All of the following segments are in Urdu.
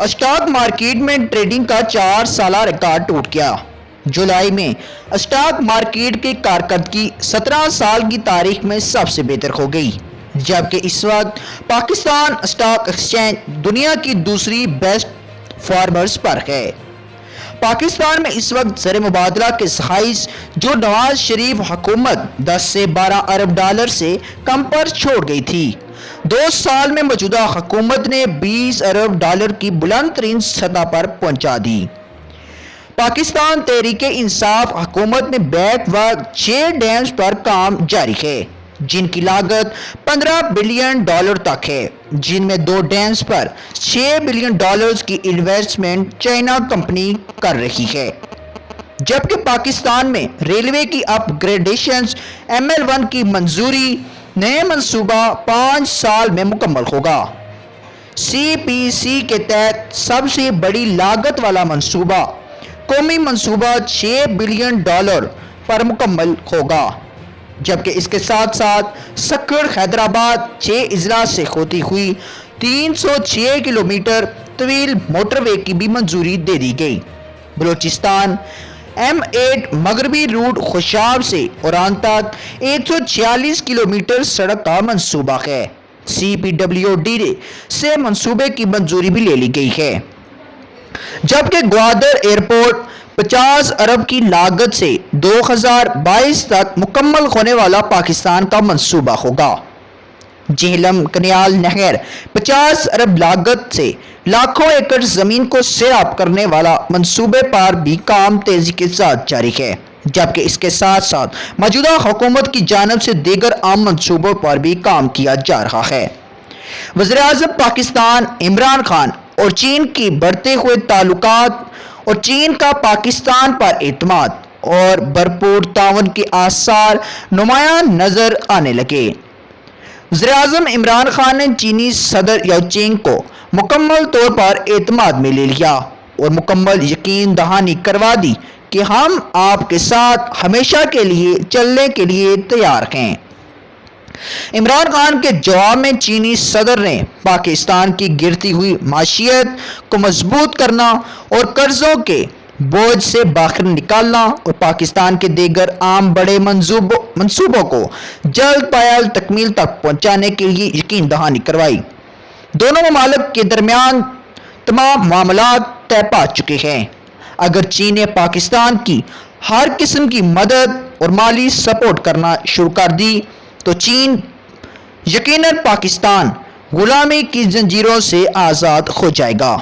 اسٹاک مارکیٹ میں ٹریڈنگ کا 4 سالہ ریکارڈ ٹوٹ گیا۔ جولائی میں اسٹاک مارکیٹ کی کارکردگی 17 سال کی تاریخ میں سب سے بہتر ہو گئی، جبکہ اس وقت پاکستان اسٹاک ایکسچینج دنیا کی دوسری بیسٹ پرفارمرز پر ہے۔ پاکستان میں اس وقت زر مبادلہ کے ذخائر جو نواز شریف حکومت 10 سے 12 ارب ڈالر سے کم پر چھوڑ گئی تھی، 2 سال میں موجودہ حکومت نے 20 ارب ڈالر کی بلند ترین سطح پر پہنچا دی۔ پاکستان تحریک انصاف حکومت میں بیک وقت 6 ڈیمز پر کام جاری ہے، جن کی لاگت 15 بلین ڈالر تک ہے، جن میں 2 ڈیمز پر 6 بلین ڈالرز کی انویسٹمنٹ چائنا کمپنی کر رہی ہے، جبکہ پاکستان میں ریلوے کی اپ گریڈیشنز ML1 کی منظوری نئے منصوبہ 5 سال میں مکمل ہوگا۔ CPC کے تحت سب سے بڑی لاگت والا منصوبہ قومی منصوبہ 6 بلین ڈالر پر مکمل ہوگا، جبکہ اس کے ساتھ ساتھ سکر حیدرآباد 6 اضلاع سے ہوتی ہوئی 306 کلومیٹر طویل موٹر وے کی بھی منظوری دے دی گئی۔ بلوچستان M8 مغربی روٹ خوشاب سے اوران تک 146 کلومیٹر سڑک کا منصوبہ ہے۔ CPWD سے منصوبے کی منظوری بھی لے لی گئی ہے، جبکہ گوادر ایئرپورٹ 50 ارب کی لاگت سے 2022 تک مکمل ہونے والا پاکستان کا منصوبہ ہوگا۔ جہلم کنیال نہر 50 ارب لاگت سے لاکھوں ایکڑ زمین کو سیراب کرنے والا منصوبے پر بھی کام تیزی کے ساتھ جاری ہے، جبکہ اس کے ساتھ ساتھ موجودہ حکومت کی جانب سے دیگر اہم منصوبوں پر بھی کام کیا جا رہا ہے۔ وزیراعظم پاکستان عمران خان اور چین کی بڑھتے ہوئے تعلقات اور چین کا پاکستان پر اعتماد اور بھرپور تعاون کے آثار نمایاں نظر آنے لگے۔ وزیراعظم عمران خان نے چینی صدر یاو چینگ کو مکمل طور پر اعتماد میں لے لیا اور مکمل یقین دہانی کروا دی کہ ہم آپ کے ساتھ ہمیشہ کے لیے چلنے کے لیے تیار ہیں۔ عمران خان کے جواب میں چینی صدر نے پاکستان کی گرتی ہوئی معیشت کو مضبوط کرنا اور قرضوں کے بوجھ سے باہر نکالنا اور پاکستان کے دیگر عام بڑے منصوبوں کو جلد پایل تکمیل تک پہنچانے کے لیے یقین دہانی کروائی۔ دونوں ممالک کے درمیان تمام معاملات طے پا چکے ہیں۔ اگر چین نے پاکستان کی ہر قسم کی مدد اور مالی سپورٹ کرنا شروع کر دی تو چین یقیناً پاکستان غلامی کی زنجیروں سے آزاد ہو جائے گا۔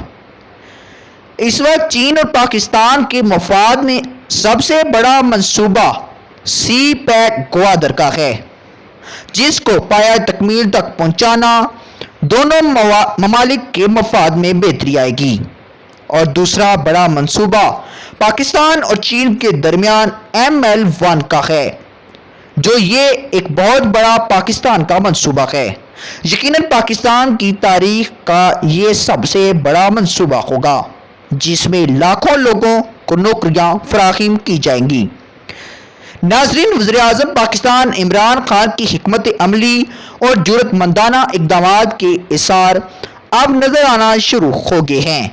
اس وقت چین اور پاکستان کے مفاد میں سب سے بڑا منصوبہ سی پیک گوادر کا ہے، جس کو پایہ تکمیل تک پہنچانا دونوں ممالک کے مفاد میں بہتری آئے گی، اور دوسرا بڑا منصوبہ پاکستان اور چین کے درمیان ML1 کا ہے، جو یہ ایک بہت بڑا پاکستان کا منصوبہ ہے۔ یقیناً پاکستان کی تاریخ کا یہ سب سے بڑا منصوبہ ہوگا، جس میں لاکھوں لوگوں کو نوکریاں فراہم کی جائیں گی۔ ناظرین، وزیراعظم پاکستان عمران خان کی حکمت عملی اور جرأت مندانہ اقدامات کے اثار اب نظر آنا شروع ہو گئے ہیں،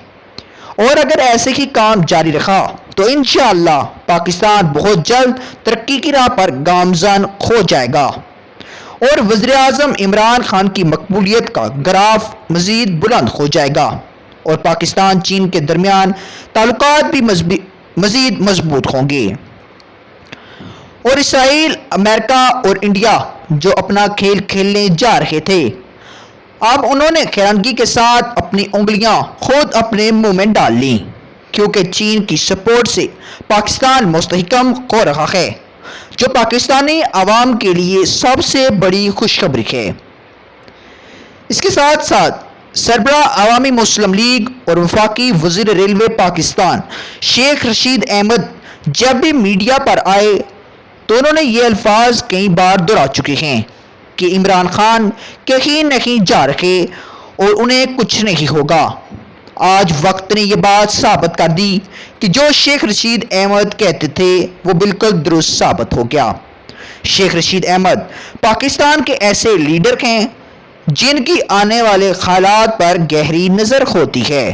اور اگر ایسے ہی کام جاری رہا تو انشاءاللہ پاکستان بہت جلد ترقی کی راہ پر گامزن ہو جائے گا، اور وزیراعظم عمران خان کی مقبولیت کا گراف مزید بلند ہو جائے گا، اور پاکستان چین کے درمیان تعلقات بھی مزید مضبوط ہوں گے، اور اسرائیل، امریکہ اور انڈیا جو اپنا کھیل کھیلنے جا رہے تھے، اب انہوں نے حیرانگی کے ساتھ اپنی انگلیاں خود اپنے منہ میں ڈال لیں، کیونکہ چین کی سپورٹ سے پاکستان مستحکم ہو رہا ہے، جو پاکستانی عوام کے لیے سب سے بڑی خوشخبری ہے۔ اس کے ساتھ ساتھ سربراہ عوامی مسلم لیگ اور وفاقی وزیر ریلوے پاکستان شیخ رشید احمد جب بھی میڈیا پر آئے تو انہوں نے یہ الفاظ کئی بار دہرا چکے ہیں کہ عمران خان کہیں نہیں جا رہے اور انہیں کچھ نہیں ہوگا۔ آج وقت نے یہ بات ثابت کر دی کہ جو شیخ رشید احمد کہتے تھے وہ بالکل درست ثابت ہو گیا۔ شیخ رشید احمد پاکستان کے ایسے لیڈر ہیں جن کی آنے والے حالات پر گہری نظر ہوتی ہے۔